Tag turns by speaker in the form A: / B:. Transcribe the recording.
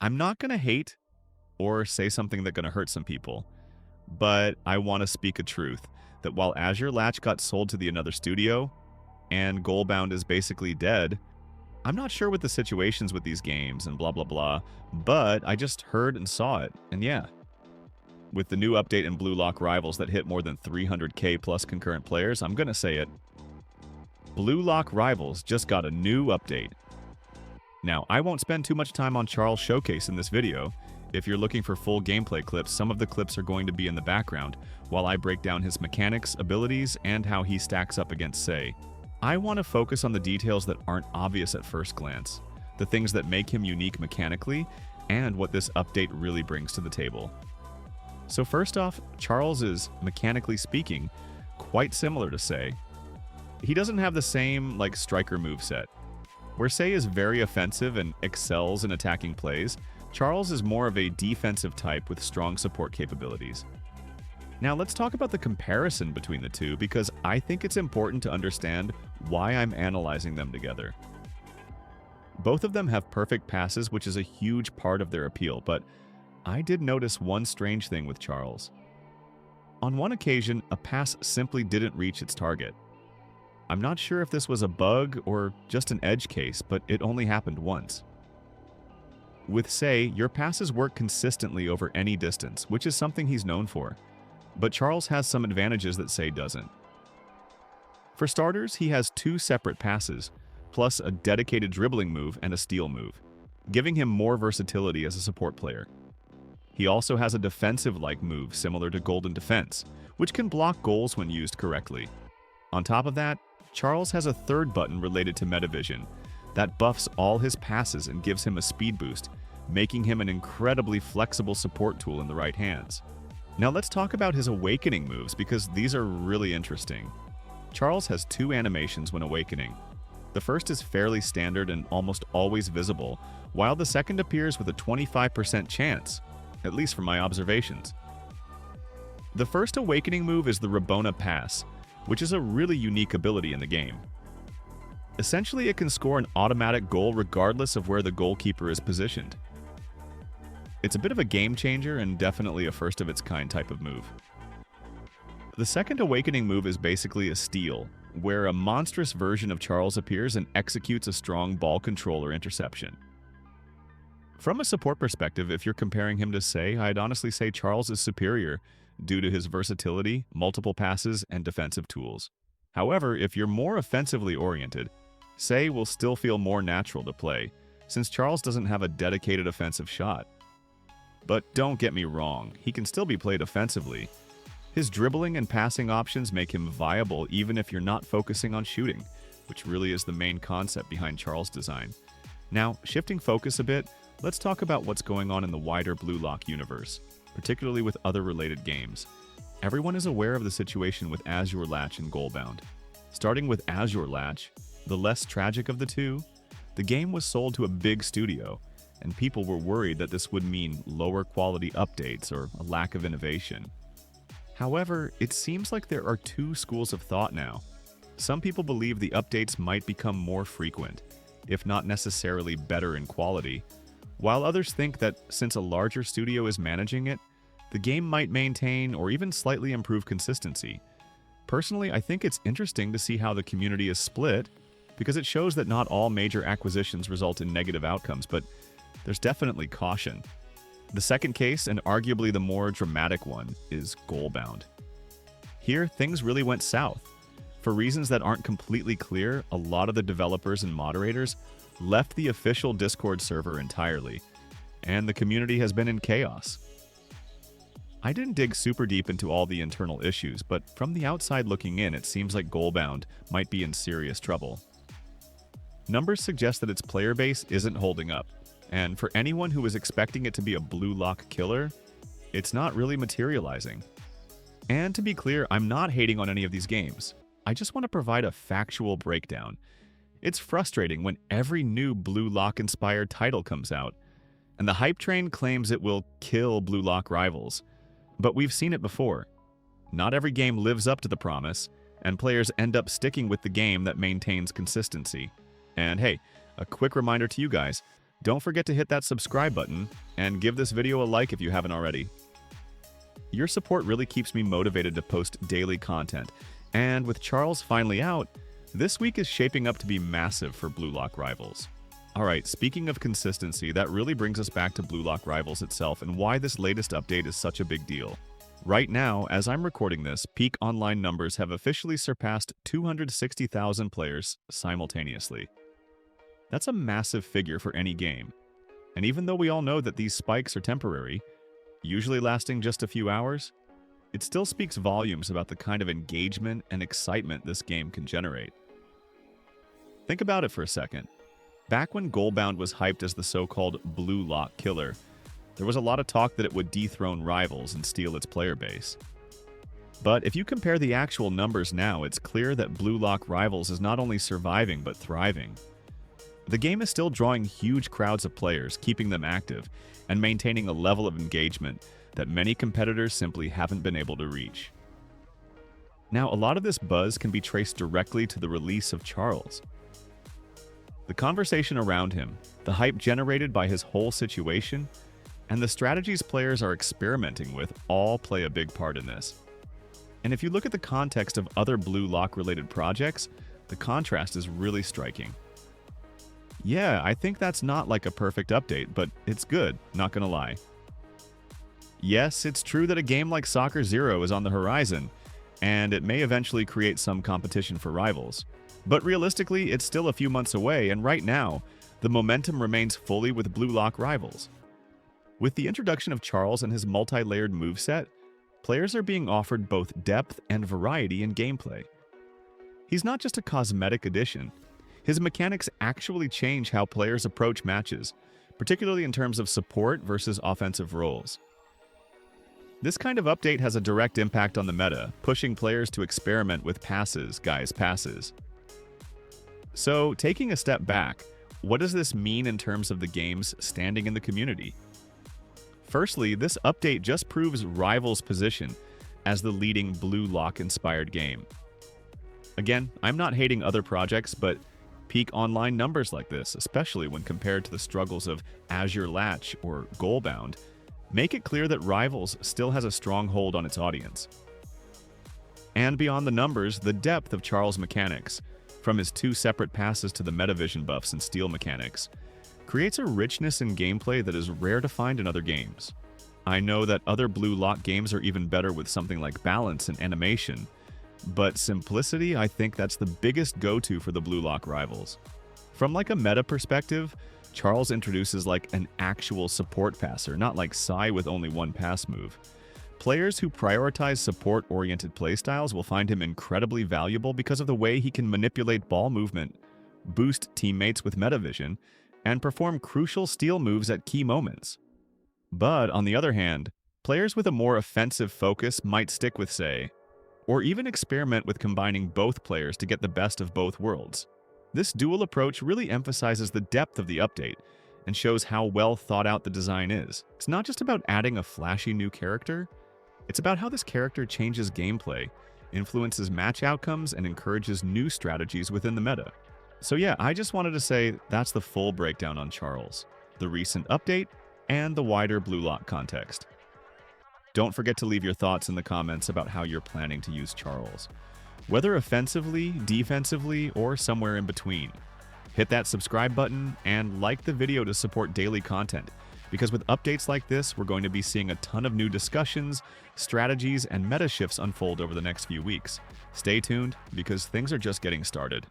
A: I'm not going to hate or say something that's going to hurt some people, but I want to speak a truth that while Azure Latch got sold to the another studio and Goalbound is basically dead, I'm not sure what the situations with these games and blah blah blah, but I just heard and saw it, and yeah. With the new update in Blue Lock Rivals that hit more than 300k plus concurrent players, I'm gonna say it. Blue Lock Rivals just got a new update. Now, I won't spend too much time on Charles' showcase in this video. If you're looking for full gameplay clips, some of the clips are going to be in the background, while I break down his mechanics, abilities, and how he stacks up against Sei. I want to focus on the details that aren't obvious at first glance, the things that make him unique mechanically, and what this update really brings to the table. So first off, Charles is, mechanically speaking, quite similar to Sei. He doesn't have the same, striker moveset. Where Sei is very offensive and excels in attacking plays, Charles is more of a defensive type with strong support capabilities. Now let's talk about the comparison between the two because I think it's important to understand why I'm analyzing them together. Both of them have perfect passes, which is a huge part of their appeal, but I did notice one strange thing with Charles. On one occasion, a pass simply didn't reach its target. I'm not sure if this was a bug or just an edge case, but it only happened once. With Sei, your passes work consistently over any distance, which is something he's known for. But Charles has some advantages that Sei doesn't. For starters, he has two separate passes, plus a dedicated dribbling move and a steal move, giving him more versatility as a support player. He also has a defensive-like move similar to Golden Defense, which can block goals when used correctly. On top of that, Charles has a third button related to Metavision that buffs all his passes and gives him a speed boost, making him an incredibly flexible support tool in the right hands. Now let's talk about his awakening moves because these are really interesting. Charles has two animations when awakening. The first is fairly standard and almost always visible, while the second appears with a 25% chance, at least from my observations. The first awakening move is the Rabona Pass, which is a really unique ability in the game. Essentially, it can score an automatic goal regardless of where the goalkeeper is positioned. It's a bit of a game changer and definitely a first of its kind type of move. The second awakening move is basically a steal, where a monstrous version of Charles appears and executes a strong ball control or interception. From a support perspective, if you're comparing him to Sei, I'd honestly say Charles is superior due to his versatility, multiple passes, and defensive tools. However, if you're more offensively oriented, Sei will still feel more natural to play, since Charles doesn't have a dedicated offensive shot. But don't get me wrong, he can still be played offensively. His dribbling and passing options make him viable even if you're not focusing on shooting, which really is the main concept behind Charles' design. Now, shifting focus a bit, let's talk about what's going on in the wider Blue Lock universe, particularly with other related games. Everyone is aware of the situation with Azure Latch and Goalbound. Starting with Azure Latch, the less tragic of the two, the game was sold to a big studio, and people were worried that this would mean lower quality updates or a lack of innovation. However, it seems like there are two schools of thought now. Some people believe the updates might become more frequent, if not necessarily better in quality, while others think that since a larger studio is managing it, the game might maintain or even slightly improve consistency. Personally, I think it's interesting to see how the community is split, because it shows that not all major acquisitions result in negative outcomes, but there's definitely caution. The second case, and arguably the more dramatic one, is Goalbound. Here, things really went south. For reasons that aren't completely clear, a lot of the developers and moderators left the official Discord server entirely, and the community has been in chaos. I didn't dig super deep into all the internal issues, but from the outside looking in, it seems like Goalbound might be in serious trouble. Numbers suggest that its player base isn't holding up, and for anyone who was expecting it to be a Blue Lock killer, it's not really materializing. And to be clear, I'm not hating on any of these games. I just want to provide a factual breakdown. It's frustrating when every new Blue Lock-inspired title comes out, and the hype train claims it will kill Blue Lock rivals. But we've seen it before. Not every game lives up to the promise, and players end up sticking with the game that maintains consistency. And hey, a quick reminder to you guys, Don't forget to hit that subscribe button and give this video a like if you haven't already. Your support really keeps me motivated to post daily content, and with Charles finally out, this week is shaping up to be massive for Blue Lock Rivals. Alright, speaking of consistency, that really brings us back to Blue Lock Rivals itself and why this latest update is such a big deal. Right now, as I'm recording this, peak online numbers have officially surpassed 260,000 players simultaneously. That's a massive figure for any game. And even though we all know that these spikes are temporary, usually lasting just a few hours, it still speaks volumes about the kind of engagement and excitement this game can generate. Think about it for a second. Back when Goalbound was hyped as the so-called Blue Lock killer, there was a lot of talk that it would dethrone Rivals and steal its player base. But if you compare the actual numbers now, it's clear that Blue Lock Rivals is not only surviving but thriving. The game is still drawing huge crowds of players, keeping them active, and maintaining a level of engagement that many competitors simply haven't been able to reach. Now, a lot of this buzz can be traced directly to the release of Charles. The conversation around him, the hype generated by his whole situation, and the strategies players are experimenting with all play a big part in this. And if you look at the context of other Blue Lock-related projects, the contrast is really striking. Yeah, I think that's not like a perfect update, but it's good, not gonna lie. Yes, it's true that a game like Soccer Zero is on the horizon, and it may eventually create some competition for Rivals. But realistically, it's still a few months away, and right now, the momentum remains fully with Blue Lock Rivals. With the introduction of Charles and his multi-layered moveset, players are being offered both depth and variety in gameplay. He's not just a cosmetic addition. His mechanics actually change how players approach matches, particularly in terms of support versus offensive roles. This kind of update has a direct impact on the meta, pushing players to experiment with passes. So, taking a step back, what does this mean in terms of the game's standing in the community? Firstly, this update just proves Rivals' position as the leading Blue Lock-inspired game. Again, I'm not hating other projects, but peak online numbers like this, especially when compared to the struggles of Azure Latch or Goalbound, make it clear that Rivals still has a strong hold on its audience. And beyond the numbers, the depth of Charles' mechanics, from his 2 separate passes to the metavision buffs and steal mechanics, creates a richness in gameplay that is rare to find in other games. I know that other Blue Lock games are even better with something like balance and animation, but simplicity, I think that's the biggest go-to for the Blue Lock Rivals. From like a meta perspective, Charles introduces like an actual support passer, not like Psy with only one pass move. Players who prioritize support-oriented playstyles will find him incredibly valuable because of the way he can manipulate ball movement, boost teammates with metavision, and perform crucial steal moves at key moments. But on the other hand, players with a more offensive focus might stick with Say, or even experiment with combining both players to get the best of both worlds. This dual approach really emphasizes the depth of the update and shows how well thought out the design is. It's not just about adding a flashy new character, it's about how this character changes gameplay, influences match outcomes, and encourages new strategies within the meta. So yeah, I just wanted to say that's the full breakdown on Charles, the recent update, and the wider Blue Lock context. Don't forget to leave your thoughts in the comments about how you're planning to use Charles, whether offensively, defensively, or somewhere in between. Hit that subscribe button and like the video to support daily content, because with updates like this, we're going to be seeing a ton of new discussions, strategies, and meta shifts unfold over the next few weeks. Stay tuned, because things are just getting started.